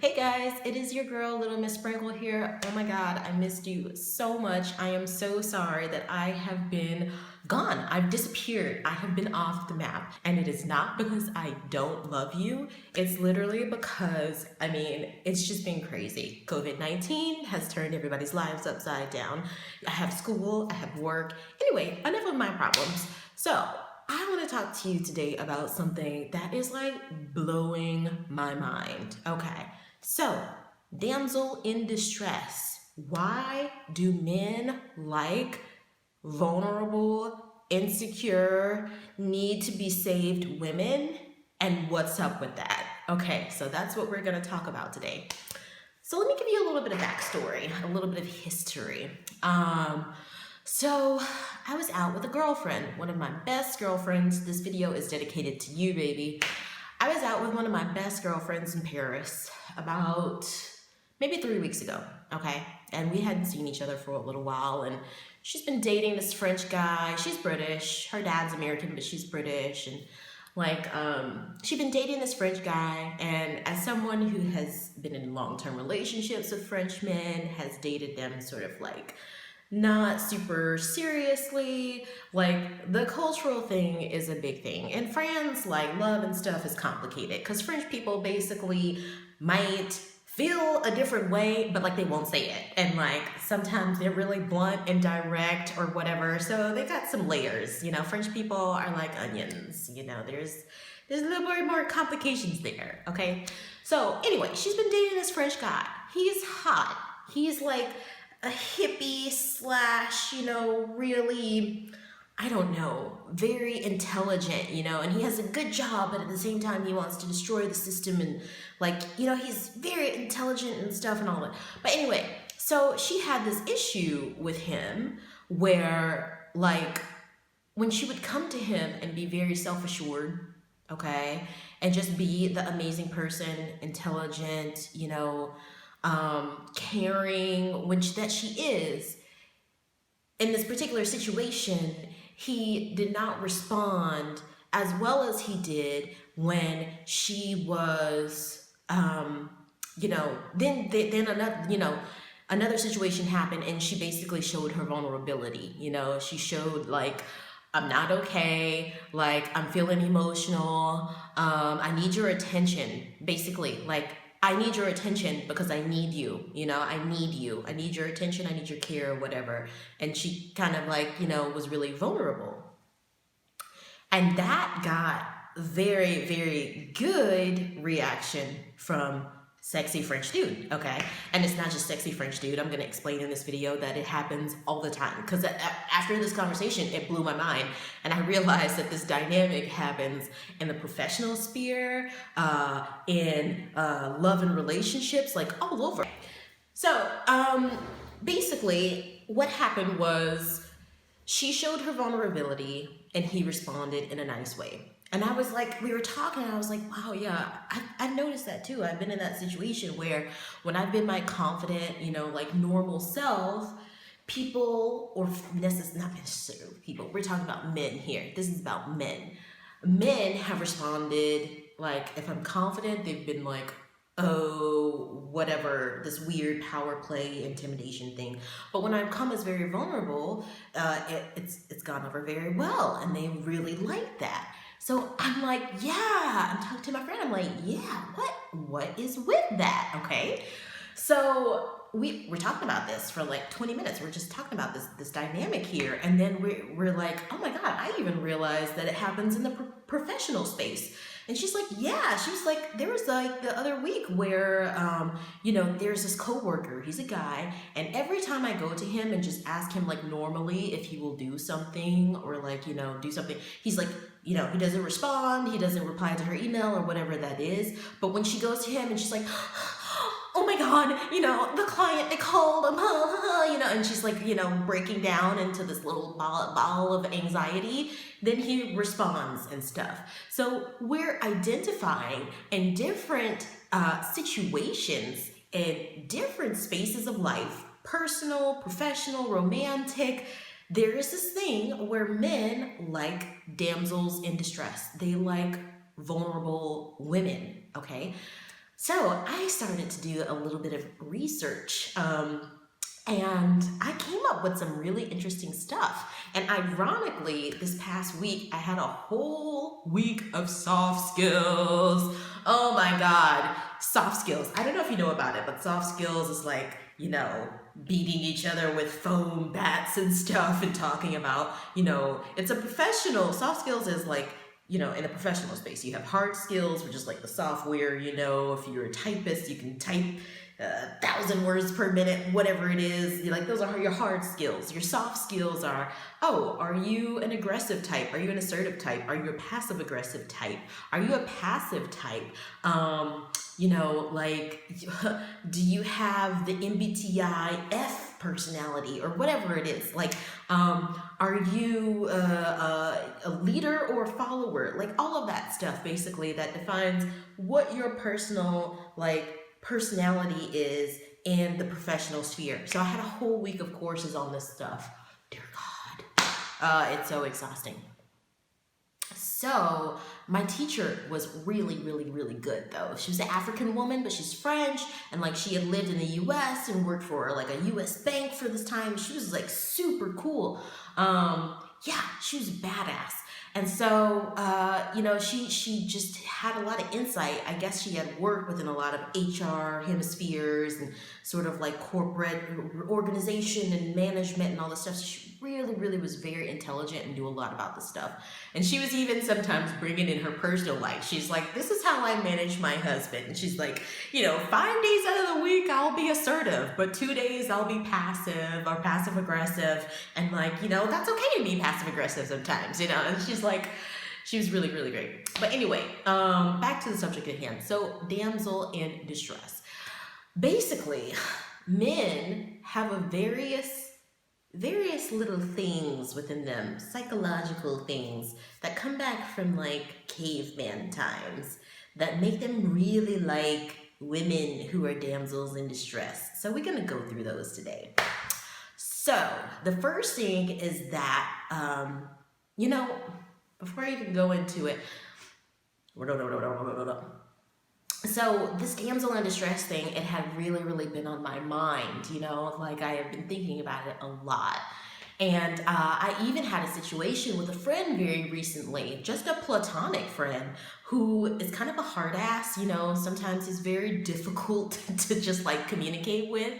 Hey guys, it is your girl, Little Miss Sprinkle here. Oh my god, I missed you so much. I am so sorry that I have been gone. I've disappeared. I have been off the map. And it is not because I don't love you. It's literally because, it's just been crazy. COVID-19 has turned everybody's lives upside down. I have school, I have work. Anyway, enough of my problems. So, I want to talk to you today about something that is like blowing my mind. Okay. So, damsel in distress. Why do men like vulnerable, insecure, need to be saved women? And what's up with that? Okay, so that's what we're going to talk about today. So let me give you a little bit of backstory, a little bit of history. So I was out with a girlfriend, one of my best girlfriends. This video is dedicated to you, baby. I was out with one of my best girlfriends in Paris about maybe 3 weeks ago, okay? And we hadn't seen each other for a little while, and she's been dating this French guy. She's British. Her dad's American, but she's British. And she'd been dating this French guy, and as someone who has been in long-term relationships with French men, has dated them sort of like not super seriously. Like, the cultural thing is a big thing. In France, like, love and stuff is complicated because French people basically might feel a different way, but like they won't say it. And like sometimes they're really blunt and direct or whatever. So they've got some layers. French people are like onions. There's a little bit more complications there. Okay. So anyway, she's been dating this French guy. He's hot. He's like a hippie slash, really, I don't know, very intelligent, and he has a good job, but at the same time, he wants to destroy the system, and he's very intelligent and stuff and all that. But anyway, so she had this issue with him where, like, when she would come to him and be very self-assured, okay, and just be the amazing person, intelligent, caring, that she is, in this particular situation, he did not respond as well as he did when she was, then another situation happened, and she basically showed her vulnerability. She showed like, I'm not okay, like I'm feeling emotional, I need your attention, basically, like I need your attention because I need you, I need you. I need your attention, I need your care, whatever. And she kind of like, was really vulnerable. And that got very, very good reaction from sexy French dude, okay? And it's not just sexy French dude. I'm going to explain in this video that it happens all the time. Because after this conversation, it blew my mind. And I realized that this dynamic happens in the professional sphere, in love and relationships, like all over. So basically, what happened was she showed her vulnerability and he responded in a nice way. And I was like, we were talking, and I was like, wow, yeah, I've noticed that too. I've been in that situation where when I've been my confident, like normal self, people, or not necessarily people, we're talking about men here. This is about men. Men have responded, like, if I'm confident, they've been like, oh, whatever, this weird power play intimidation thing. But when I've come as very vulnerable, it's gone over very well, and they really like that. So I'm like, yeah, I'm talking to my friend. I'm like, yeah, what is with that? Okay. So we're talking about this for like 20 minutes. We're just talking about this dynamic here. And then we're like, oh my God, I even realized that it happens in the professional space. And she's like, yeah, she was like, there was like the other week where, there's this coworker, he's a guy, and every time I go to him and just ask him like normally if he will do something or like, do something, he's like, he doesn't respond, he doesn't reply to her email or whatever that is. But when she goes to him and she's like, oh my God, the client, they called him, and she's like, breaking down into this little ball of anxiety, then he responds and stuff. So we're identifying in different situations, in different spaces of life, personal, professional, romantic. There is this thing where men like damsels in distress. They like vulnerable women, okay? So I started to do a little bit of research. And I came up with some really interesting stuff. And ironically, this past week, I had a whole week of soft skills. Oh my God, soft skills. I don't know if you know about it, but soft skills is like, beating each other with foam bats and stuff and talking about, it's a professional. Soft skills is like, in a professional space. You have hard skills, which is like the software, if you're a typist, you can type 1,000 words per minute, whatever it is. Like, those are your hard skills. Your soft skills are, are you an aggressive type? Are you an assertive type? Are you a passive aggressive type? Are you a passive type? Do you have the MBTI F personality or whatever it is? Like, are you a leader or a follower? Like, all of that stuff basically that defines what your personal, personality is in the professional sphere. So I had a whole week of courses on this stuff. Dear God. It's so exhausting. So my teacher was really, really, really good though. She was an African woman, but she's French, and she had lived in the US and worked for a US bank for this time. She was super cool. She was badass. And so, she just had a lot of insight. I guess she had worked within a lot of HR hemispheres and sort of corporate organization and management and all this stuff. So she really, really was very intelligent and knew a lot about this stuff. And she was even sometimes bringing in her personal life. She's like, this is how I manage my husband. And she's like, 5 days out of the week, I'll be assertive, but 2 days I'll be passive or passive aggressive. And that's okay to be passive aggressive sometimes, and she's she was really, really great. But anyway, back to the subject at hand. So, damsel in distress. Basically, men have a various little things within them, psychological things that come back from caveman times that make them really like women who are damsels in distress. So we're gonna go through those today. So the first thing is that, before I even go into it, so this damsel in distress thing, it had really, really been on my mind, I have been thinking about it a lot. And I even had a situation with a friend very recently, just a platonic friend, who is kind of a hard ass, sometimes is very difficult to just communicate with.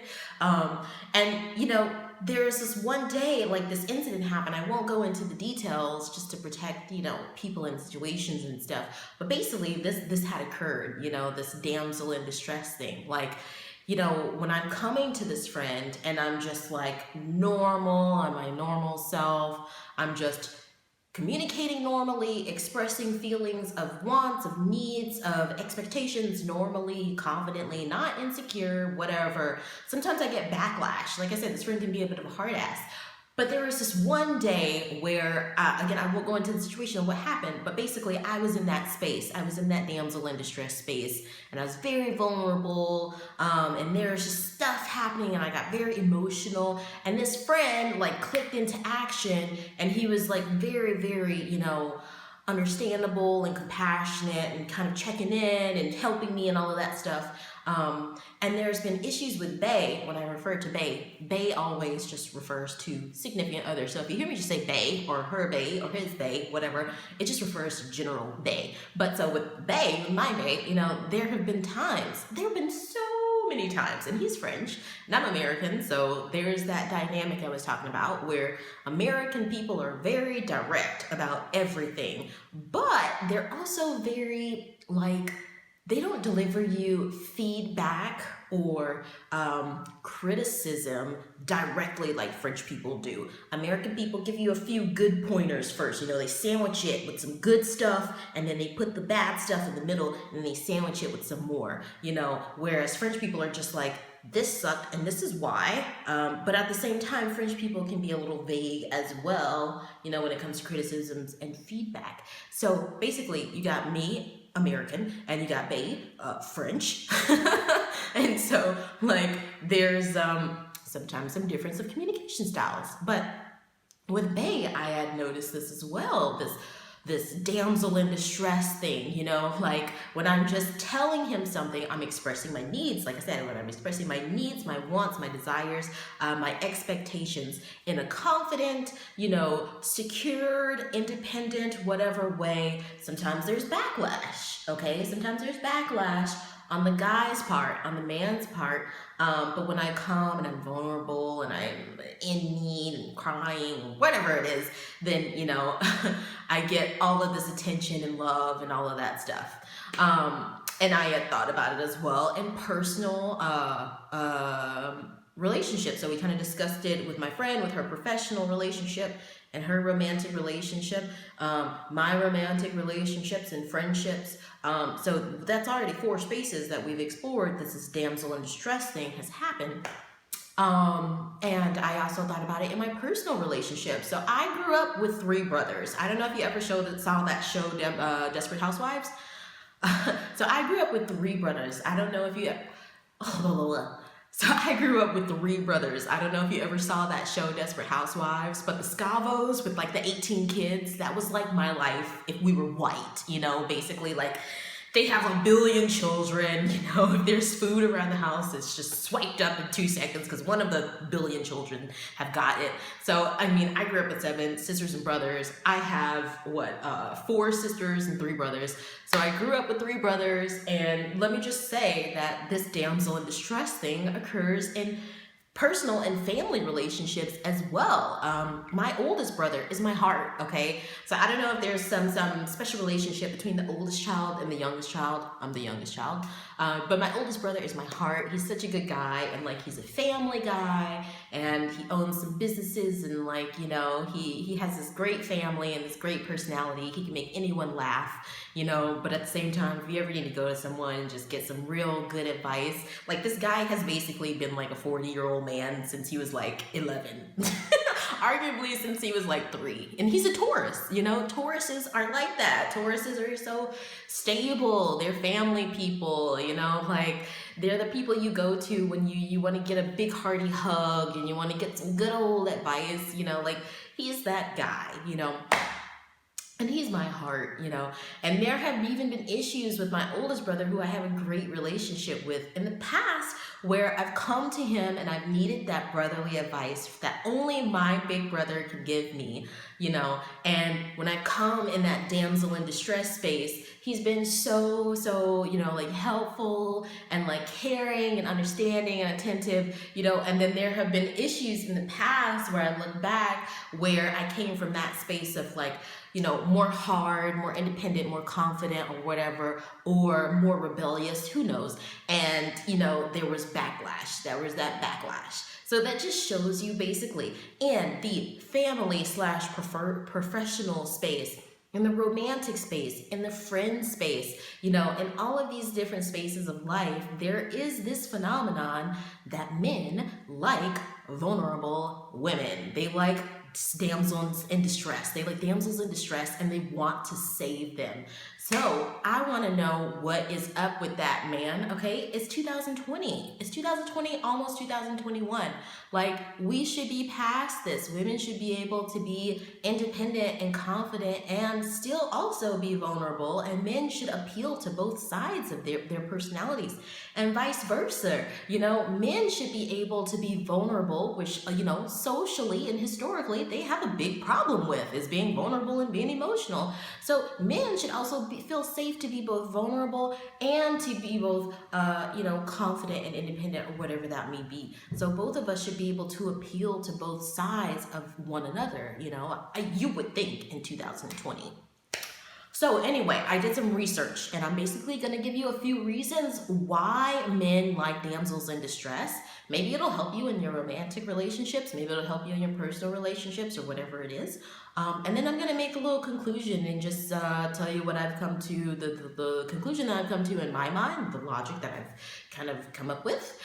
There was this one day, this incident happened. I won't go into the details just to protect, people and situations and stuff. But basically, this had occurred, this damsel in distress thing. When I'm coming to this friend and I'm just normal, I'm my normal self, I'm just communicating normally, expressing feelings of wants, of needs, of expectations normally, confidently, not insecure, whatever. Sometimes I get backlash. Like I said, this friend can be a bit of a hard ass. But there was this one day where, again, I won't go into the situation of what happened, but basically I was in that space. I was in that damsel in distress space, and I was very vulnerable, and there was just stuff happening, and I got very emotional, and this friend, clicked into action, and he was, very, very, understandable and compassionate and kind of checking in and helping me and all of that stuff. And there's been issues with bae. When I refer to bae always just refers to significant other. So if you hear me just say bae or her bae or his bae, whatever, it just refers to general bae. But so with bae, with my bae, there have been so many times, and he's French and I'm American, so there's that dynamic I was talking about where American people are very direct about everything, but they're also very they don't deliver you feedback or criticism directly like French people do. American people give you a few good pointers first. They sandwich it with some good stuff, and then they put the bad stuff in the middle, and then they sandwich it with some more, whereas French people are just this sucked and this is why. But at the same time, French people can be a little vague as well, when it comes to criticisms and feedback. So basically, you got me, American, and you got bae, French. And so there's sometimes some difference of communication styles. But with bae, I had noticed this as well, this this damsel in distress thing, you know, like when I'm just telling him something, I'm expressing my needs. Like I said, when I'm expressing my needs, my wants, my desires, my expectations in a confident, you know, secured, independent, whatever way. Sometimes there's backlash, okay? Sometimes there's backlash on the guy's part, on the man's part. But when I come and I'm vulnerable and I'm in need and crying, whatever it is, then, you know, I get all of this attention and love and all of that stuff. And I had thought about it as well in personal relationships. So we kind of discussed it with my friend, with her professional relationship and her romantic relationship, my romantic relationships and friendships. So that's already 4 spaces that we've explored. This damsel in distress thing has happened. And I also thought about it in my personal relationship. So I grew up with 3 brothers. I don't know if you ever saw that show, Desperate Housewives. So I grew up with 3 brothers. I don't know if you... So I grew up with 3 brothers. I don't know if you ever saw that show, Desperate Housewives, but the Scavos with like the 18 kids, that was like my life if we were white, you know, basically like they have a billion children, you know, if there's food around the house, it's just swiped up in 2 seconds because one of the billion children have got it. So, I mean, I grew up with 7 sisters and brothers. I have, 4 sisters and 3 brothers. So I grew up with 3 brothers, and let me just say that this damsel in distress thing occurs in personal and family relationships as well. My oldest brother is my heart, okay? So I don't know if there's some special relationship between the oldest child and the youngest child. I'm the youngest child. But my oldest brother is my heart. He's such a good guy, and like he's a family guy, and he owns some businesses, and like, you know, he has this great family and this great personality. He can make anyone laugh, you know, but at the same time, if you ever need to go to someone and just get some real good advice, like this guy has basically been like a 40-year-old man since he was like 11. Arguably since he was like 3. And he's a Taurus, you know, Tauruses are like that. Tauruses are so stable. They're family people, you know, like they're the people you go to when you want to get a big hearty hug and you want to get some good old advice, you know, like he's that guy, you know. And he's my heart, you know. And there have even been issues with my oldest brother who I have a great relationship with in the past where I've come to him and I've needed that brotherly advice that only my big brother could give me, you know. And when I come in that damsel in distress space, he's been so, you know, like helpful and like caring and understanding and attentive, you know. And then there have been issues in the past where I look back where I came from that space of like, you know, more hard, more independent, more confident or whatever, or more rebellious, who knows. And, you know, there was backlash. There was that backlash. So that just shows you basically in the family / professional space, in the romantic space, in the friend space, you know, in all of these different spaces of life, there is this phenomenon that men like vulnerable women. They like damsels in distress. They like damsels in distress and they want to save them. So I want to know what is up with that, man. Okay, it's 2020. It's 2020, almost 2021. Like, we should be past this. Women should be able to be independent and confident and still also be vulnerable. And men should appeal to both sides of their personalities and vice versa. You know, men should be able to be vulnerable, which, you know, socially and historically, they have a big problem with is being vulnerable and being emotional. So men should also feel safe to be both vulnerable and to be both, you know, confident and independent or whatever that may be. So both of us should be able to appeal to both sides of one another, you know, you would think in 2020. So anyway, I did some research and I'm basically going to give you a few reasons why men like damsels in distress. Maybe it'll help you in your romantic relationships. Maybe it'll help you in your personal relationships or whatever it is. And then I'm going to make a little conclusion and just tell you what I've come to, the conclusion that I've come to in my mind, the logic that I've kind of come up with.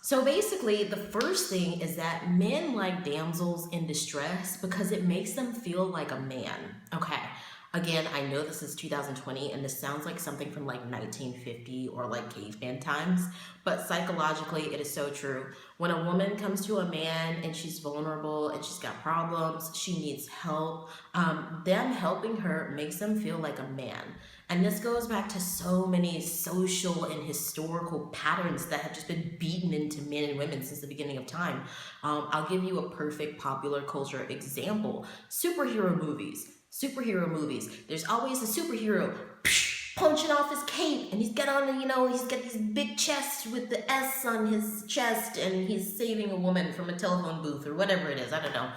So basically, the first thing is that men like damsels in distress because it makes them feel like a man, okay? Again, I know this is 2020 and this sounds like something from like 1950 or like caveman times, but psychologically it is so true. When a woman comes to a man and she's vulnerable and she's got problems, she needs help, them helping her makes them feel like a man. And this goes back to so many social and historical patterns that have just been beaten into men and women since the beginning of time. I'll give you a perfect popular culture example. Superhero movies. There's always a superhero punching off his cape, and he's got on, he's got this big chest with the S on his chest, and he's saving a woman from a telephone booth or whatever it is. I don't know.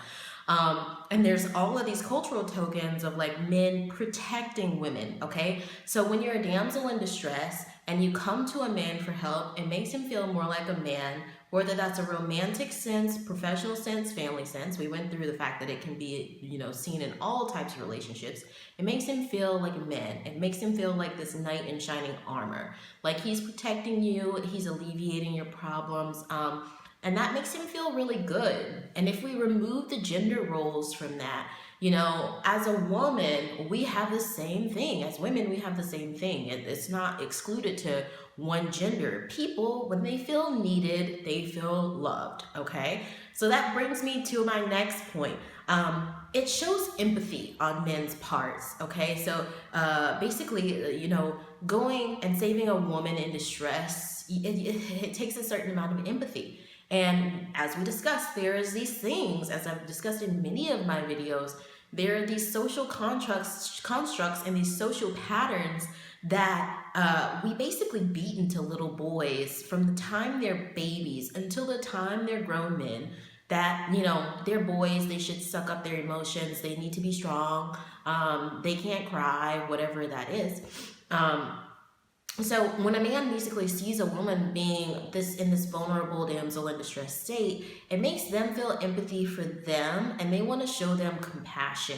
And there's all of these cultural tokens of like men protecting women, okay? So when you're a damsel in distress and you come to a man for help, it makes him feel more like a man, whether that's a romantic sense, professional sense, family sense. We went through the fact that it can be, seen in all types of relationships. It makes him feel like a man. It makes him feel like this knight in shining armor. Like he's protecting you, he's alleviating your problems. And that makes him feel really good. And if we remove the gender roles from that, as a woman, we have the same thing. As women, we have the same thing. It's not excluded to one gender. People, when they feel needed, they feel loved, okay? So that brings me to my next point. It shows empathy on men's parts, okay? So basically, going and saving a woman in distress, it takes a certain amount of empathy. And as we discussed, there is these things, as I've discussed in many of my videos, there are these social constructs and these social patterns that we basically beat into little boys from the time they're babies until the time they're grown men, that, they're boys, they should suck up their emotions, they need to be strong, they can't cry, whatever that is. So when a man basically sees a woman being in this vulnerable damsel in distress state, it makes them feel empathy for them, and they want to show them compassion.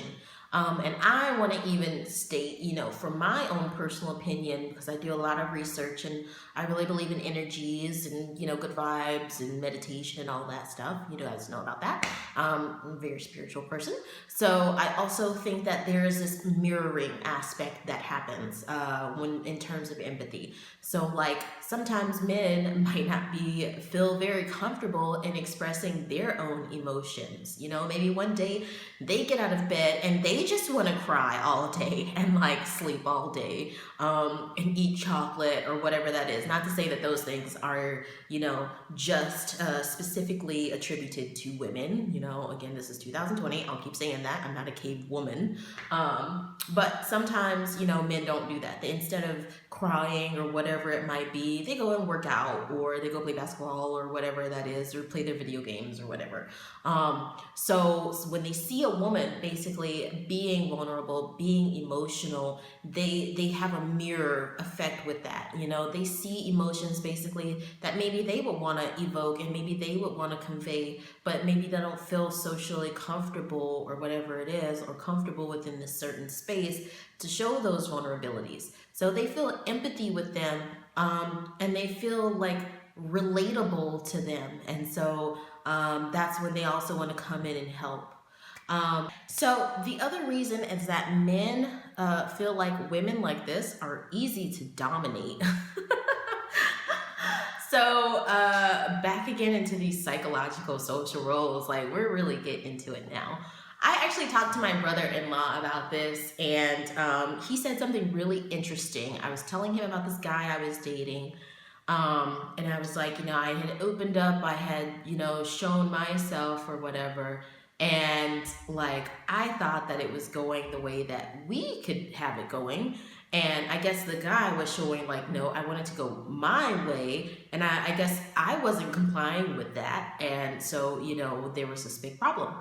And I want to even state, from my own personal opinion, because I do a lot of research and I really believe in energies and, good vibes and meditation and all that stuff. You guys know about that. I'm a very spiritual person. So I also think that there is this mirroring aspect that happens when in terms of empathy. So like sometimes men might not feel very comfortable in expressing their own emotions. Maybe one day they get out of bed and they just want to cry all day and like sleep all day and eat chocolate or whatever that is. Not to say that those things are, just specifically attributed to women. Again, this is 2020. I'll keep saying that. I'm not a cave woman. But sometimes, men don't do that. Instead of crying or whatever it might be, they go and work out, or they go play basketball or whatever that is, or play their video games or whatever. So when they see a woman basically being vulnerable, being emotional, they have a mirror effect with that. They see emotions basically that maybe they would want to evoke and maybe they would want to convey, but maybe they don't feel socially comfortable or whatever it is, or comfortable within this certain space to show those vulnerabilities. So they feel empathy with them, and they feel like relatable to them. And so that's when they also want to come in and help. So the other reason is that men feel like women like this are easy to dominate. So back again into these psychological social roles, like we're really getting into it now. I actually talked to my brother-in-law about this, and he said something really interesting. I was telling him about this guy I was dating, and I was like, I had opened up, I had, shown myself or whatever, and like I thought that it was going the way that we could have it going. And I guess the guy was showing like, no, I wanted to go my way. And I guess I wasn't complying with that. And so, there was this big problem.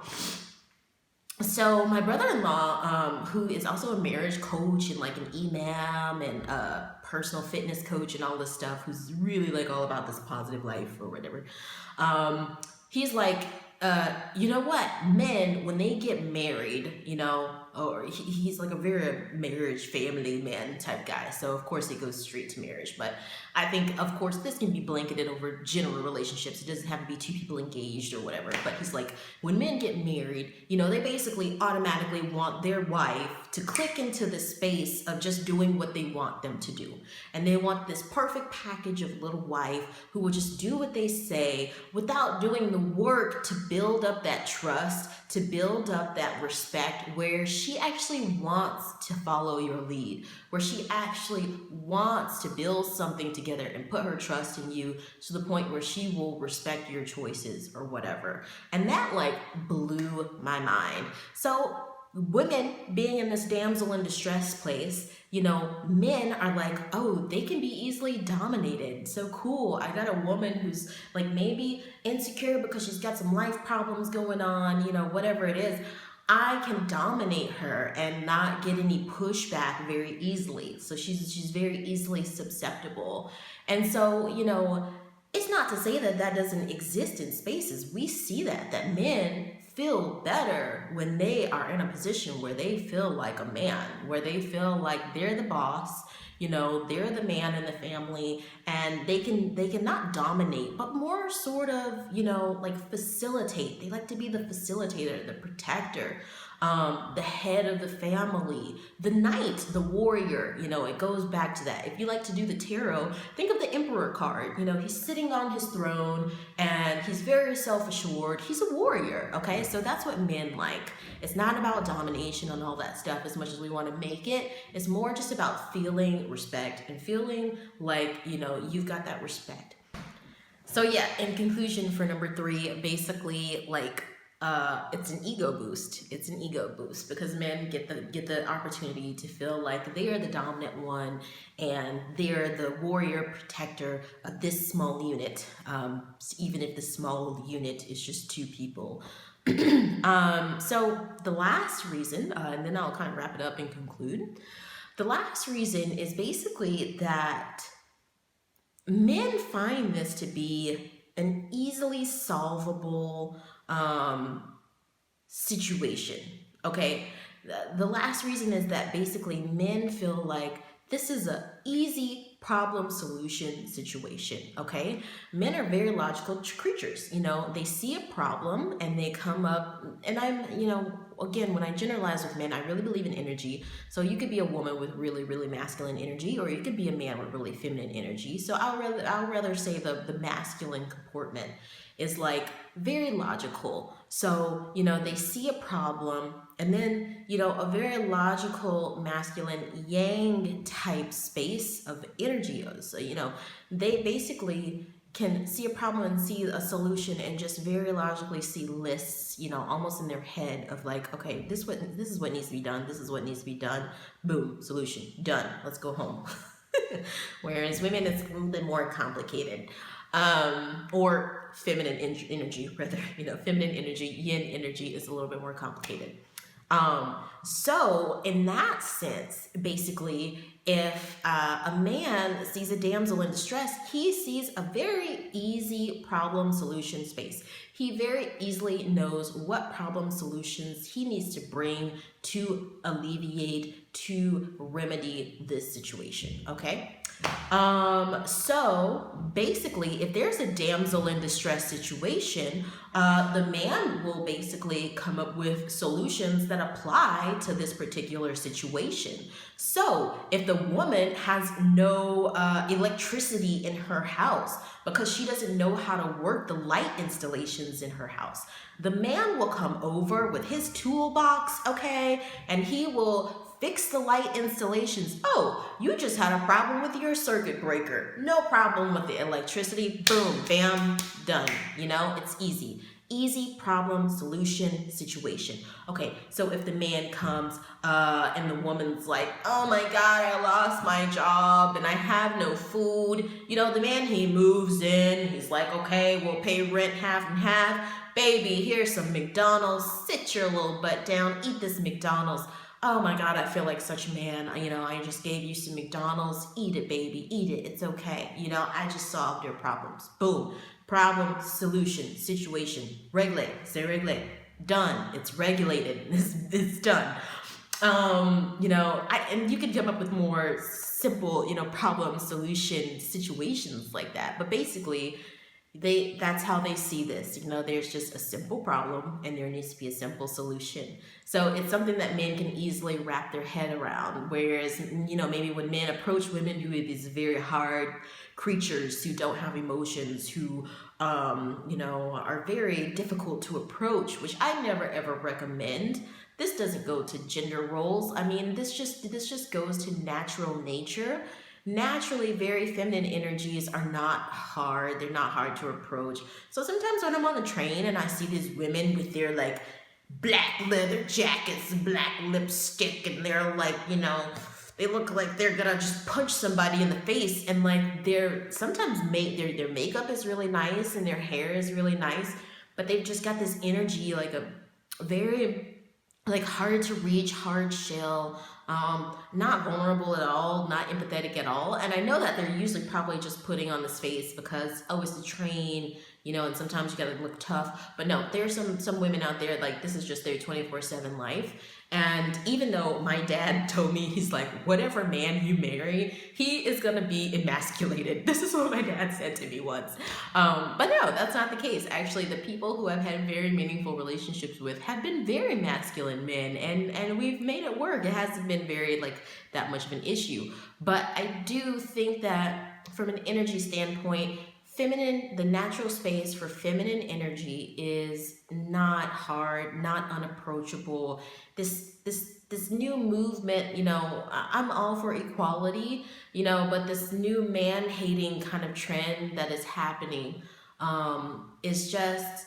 So my brother-in-law, who is also a marriage coach and like an imam and a personal fitness coach and all this stuff, who's really like all about this positive life or whatever, he's like, you know what? Men, when they get married, or he's like a very marriage, family man type guy. So of course it goes straight to marriage. But I think, of course, this can be blanketed over general relationships. It doesn't have to be two people engaged or whatever. But he's like, when men get married, they basically automatically want their wife to click into the space of just doing what they want them to do. And they want this perfect package of little wife who will just do what they say without doing the work to build up that trust, to build up that respect, where she actually wants to follow your lead, where she actually wants to build something together and put her trust in you to the point where she will respect your choices or whatever. And that like blew my mind. So women being in this damsel in distress place, men are like, oh, they can be easily dominated. So cool. I got a woman who's like maybe insecure because she's got some life problems going on, whatever it is. I can dominate her and not get any pushback very easily. So she's very easily susceptible. And so, it's not to say that that doesn't exist in spaces. We see that men feel better when they are in a position where they feel like a man, where they feel like they're the boss, they're the man in the family, and they can not dominate, but more sort of, like facilitate. They like to be the facilitator, the protector, the head of the family, the knight, the warrior. It goes back to that. If you like to do the tarot, think of the emperor card. He's sitting on his throne and he's very self-assured. He's a warrior. Okay, so that's what men like. It's not about domination and all that stuff as much as we want to make it. It's more just about feeling respect and feeling like, you've got that respect. So yeah, in conclusion for number 3, basically like, it's an ego boost. It's an ego boost because men get the opportunity to feel like they are the dominant one and they're the warrior protector of this small unit, even if the small unit is just 2 people. So the last reason, and then I'll kind of wrap it up and conclude. The last reason is basically that men find this to be an easily solvable situation. Okay, the last reason is that basically men feel like this is a easy problem solution situation. Okay, men are very logical creatures. They see a problem and they come up, and I'm, again, when I generalize with men, I really believe in energy. So you could be a woman with really, really masculine energy, or you could be a man with really feminine energy. So I'll rather say the masculine comportment is like very logical. So, they see a problem, and then, a very logical masculine yang type space of energy. So, they basically can see a problem and see a solution and just very logically see lists, almost in their head of like, okay, this is what needs to be done. This is what needs to be done. Boom, solution, done. Let's go home. Whereas women, it's a little bit more complicated. Or feminine energy, rather, feminine energy, yin energy is a little bit more complicated. So in that sense, basically, if a man sees a damsel in distress, he sees a very easy problem solution space. He very easily knows what problem solutions he needs to bring to alleviate, to remedy this situation, okay? So basically, if there's a damsel in distress situation, the man will basically come up with solutions that apply to this particular situation. So if the woman has no electricity in her house because she doesn't know how to work the light installations in her house, the man will come over with his toolbox, okay, and he will fix the light installations. Oh, you just had a problem with your circuit breaker. No problem with the electricity. Boom, bam, done. It's easy. Easy problem solution situation. Okay, so if the man comes and the woman's like, oh my God, I lost my job and I have no food. The man, he moves in. He's like, okay, we'll pay rent half and half. Baby, here's some McDonald's. Sit your little butt down. Eat this McDonald's. Oh my God, I feel like such a man. I just gave you some McDonald's. Eat it, baby. Eat it. It's okay. I just solved your problems. Boom. Problem, solution, situation. Regulate. Say regulate. Done. It's regulated. It's done. And you can come up with more simple, problem solution situations like that. But basically, that's how they see this. There's just a simple problem and there needs to be a simple solution. So it's something that men can easily wrap their head around. Whereas, maybe when men approach women who are these very hard creatures who don't have emotions, who are very difficult to approach, which I never ever recommend. This doesn't go to gender roles. I mean, this just goes to natural nature. Naturally, very feminine energies are not hard. They're not hard to approach. So sometimes when I'm on the train and I see these women with their like black leather jackets, black lipstick, and they're like, they look like they're gonna just punch somebody in the face, and like they're sometimes their makeup is really nice and their hair is really nice, but they've just got this energy, like a very like hard to reach, hard shell, not vulnerable at all, not empathetic at all. And I know that they're usually probably just putting on this face because, oh, it's the train, and sometimes you gotta look tough. But no, there's some women out there, like this is just their 24/7 life. And even though my dad told me, he's like, whatever man you marry, he is gonna be emasculated. This is what my dad said to me once. But no, that's not the case. Actually, the people who I've had very meaningful relationships with have been very masculine men, and we've made it work. It hasn't been very like that much of an issue. But I do think that from an energy standpoint, the natural space for feminine energy is not hard, not unapproachable. This new movement, I'm all for equality, but this new man-hating kind of trend that is happening is just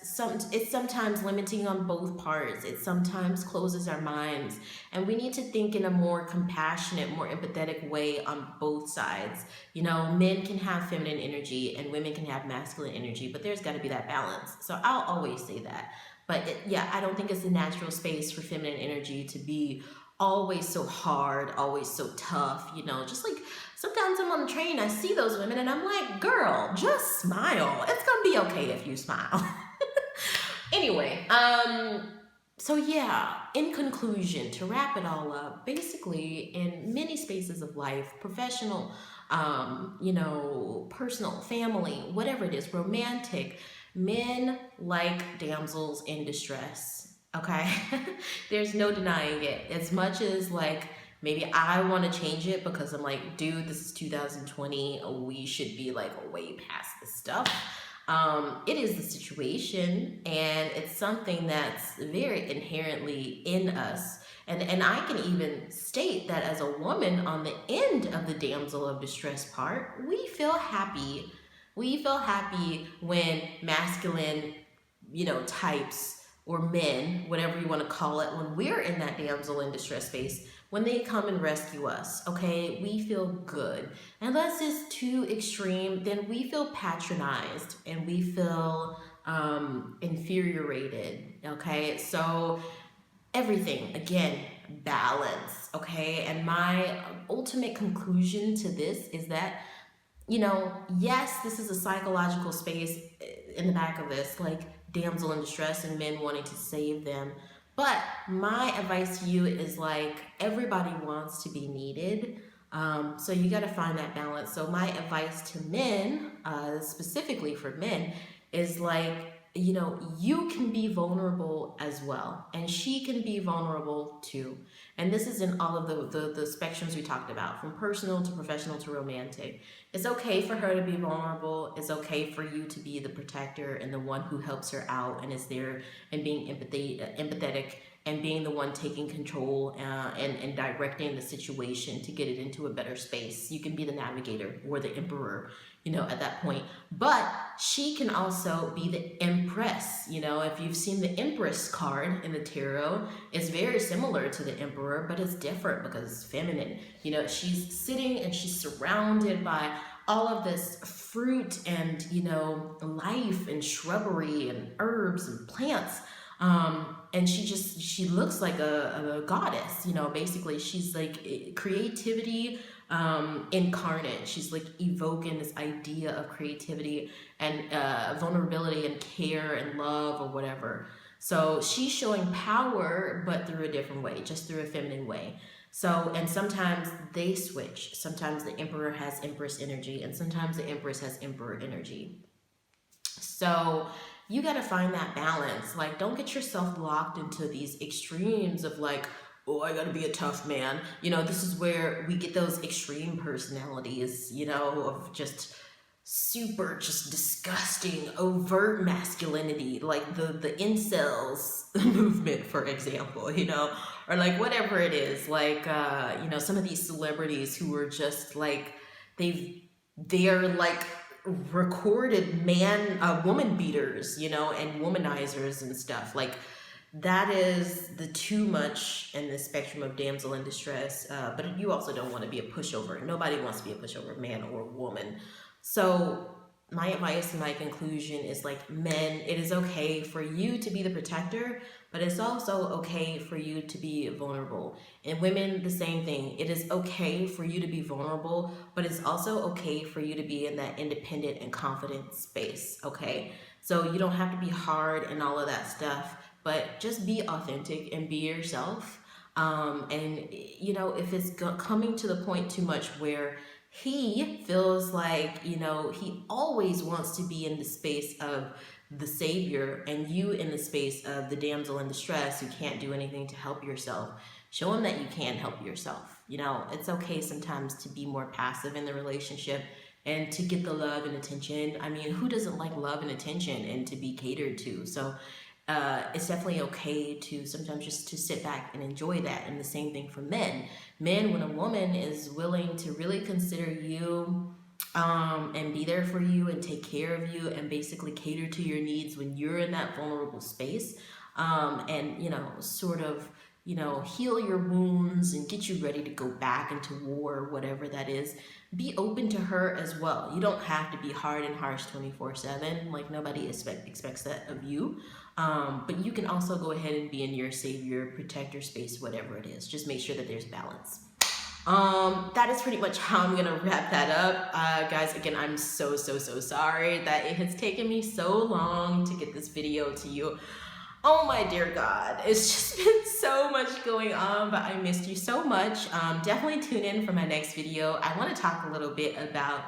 it's sometimes limiting on both parts. It sometimes closes our minds, and we need to think in a more compassionate, more empathetic way on both sides. Men can have feminine energy and women can have masculine energy, but there's got to be that balance. So I'll always say that. But I don't think it's the natural space for feminine energy to be always so hard, always so tough, just like sometimes I'm on the train, I see those women and I'm like, girl, just smile. It's gonna be okay if you smile. Anyway, so in conclusion, to wrap it all up, basically in many spaces of life, professional, personal, family, whatever it is, romantic, men like damsels in distress. Okay, there's no denying it. As much as like maybe I want to change it because I'm like, dude, this is 2020. We should be like way past this stuff. It is the situation, and it's something that's very inherently in us. And I can even state that as a woman on the end of the damsel of distress part, we feel happy. We feel happy when masculine, types or men, whatever you want to call it, when we're in that damsel in distress space, when they come and rescue us, okay, we feel good. Unless it's too extreme, then we feel patronized and we feel infuriated, okay? So everything, again, balance, okay? And my ultimate conclusion to this is that, yes, this is a psychological space in the back of this, like damsel in distress and men wanting to save them. But my advice to you is like, everybody wants to be needed. So you got to find that balance. So my advice to men, specifically for men, is like, you can be vulnerable as well. And she can be vulnerable too. And this is in all of the spectrums we talked about, from personal to professional to romantic. It's okay for her to be vulnerable. It's okay for you to be the protector and the one who helps her out and is there and being empathetic and being the one taking control and directing the situation to get it into a better space. You can be the navigator or the emperor, at that point. But she can also be the empress. If you've seen the empress card in the tarot, it's very similar to the emperor, but it's different because it's feminine. She's sitting and she's surrounded by all of this fruit and, life and shrubbery and herbs and plants. And she looks like a goddess, basically she's like creativity, incarnate. She's like evoking this idea of creativity and, vulnerability and care and love or whatever. So she's showing power, but through a different way, just through a feminine way. So, and sometimes they switch. Sometimes the emperor has empress energy, and sometimes the empress has emperor energy. So you got to find that balance. Like, don't get yourself locked into these extremes of like, oh, I got to be a tough man. This is where we get those extreme personalities, of just super just disgusting overt masculinity, like the incels movement, for example, or like whatever it is, like some of these celebrities who are just like they're like recorded woman beaters, and womanizers and stuff. Like, that is the too much in the spectrum of damsel in distress. But you also don't want to be a pushover. Nobody wants to be a pushover, man or woman. So my advice and my conclusion is, like, men, it is okay for you to be the protector, but it's also okay for you to be vulnerable. And women, the same thing. It is okay for you to be vulnerable, but it's also okay for you to be in that independent and confident space, okay? So you don't have to be hard and all of that stuff, but just be authentic and be yourself. And if it's coming to the point too much where he feels like, he always wants to be in the space of the savior and you in the space of the damsel in distress who can't do anything to help yourself, show him that you can help yourself. It's okay sometimes to be more passive in the relationship and to get the love and attention. I mean, who doesn't like love and attention and to be catered to? So it's definitely okay to sometimes just to sit back and enjoy that. And the same thing for men. Men, when a woman is willing to really consider you and be there for you and take care of you and basically cater to your needs when you're in that vulnerable space, and sort of heal your wounds and get you ready to go back into war, whatever that is, be open to her as well. You don't have to be hard and harsh 24/7. Like, nobody expects that of you. But you can also go ahead and be in your savior, protector space, whatever it is. Just make sure that there's balance. That is pretty much how I'm gonna wrap that up. Guys, again, I'm so sorry that it has taken me so long to get this video to you. Oh my dear God, it's just been so much going on, but I missed you so much. Definitely tune in for my next video. I want to talk a little bit about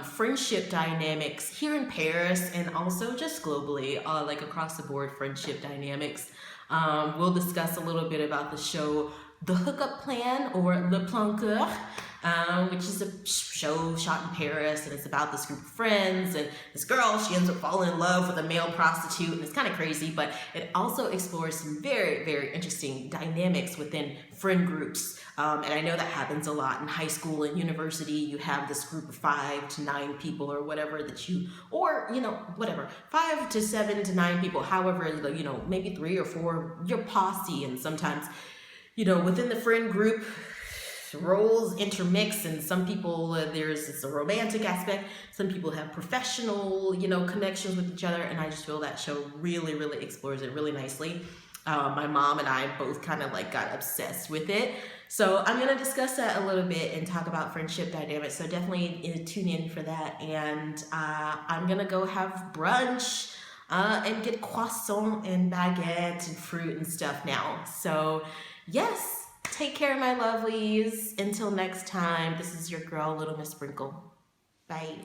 friendship dynamics here in Paris and also just globally, like across the board friendship dynamics. We'll discuss a little bit about the show The Hookup Plan, or Le Plan Coeur, which is a show shot in Paris, and it's about this group of friends, and this girl, she ends up falling in love with a male prostitute, and it's kind of crazy, but it also explores some very interesting dynamics within friend groups. And I know that happens a lot in high school and university. You have this group of 5 to 9 people or whatever that you, or, whatever, 5 to 7 to 9 people, however, maybe 3 or 4, your posse. And sometimes, within the friend group, roles intermix, and some people, it's a romantic aspect. Some people have professional, connections with each other. And I just feel that show really explores it really nicely. My mom and I both kind of like got obsessed with it. So I'm going to discuss that a little bit and talk about friendship dynamics. So definitely tune in for that. And I'm going to go have brunch and get croissant and baguette and fruit and stuff now. So yes, take care, my lovelies. Until next time, this is your girl, Little Miss Sprinkle. Bye.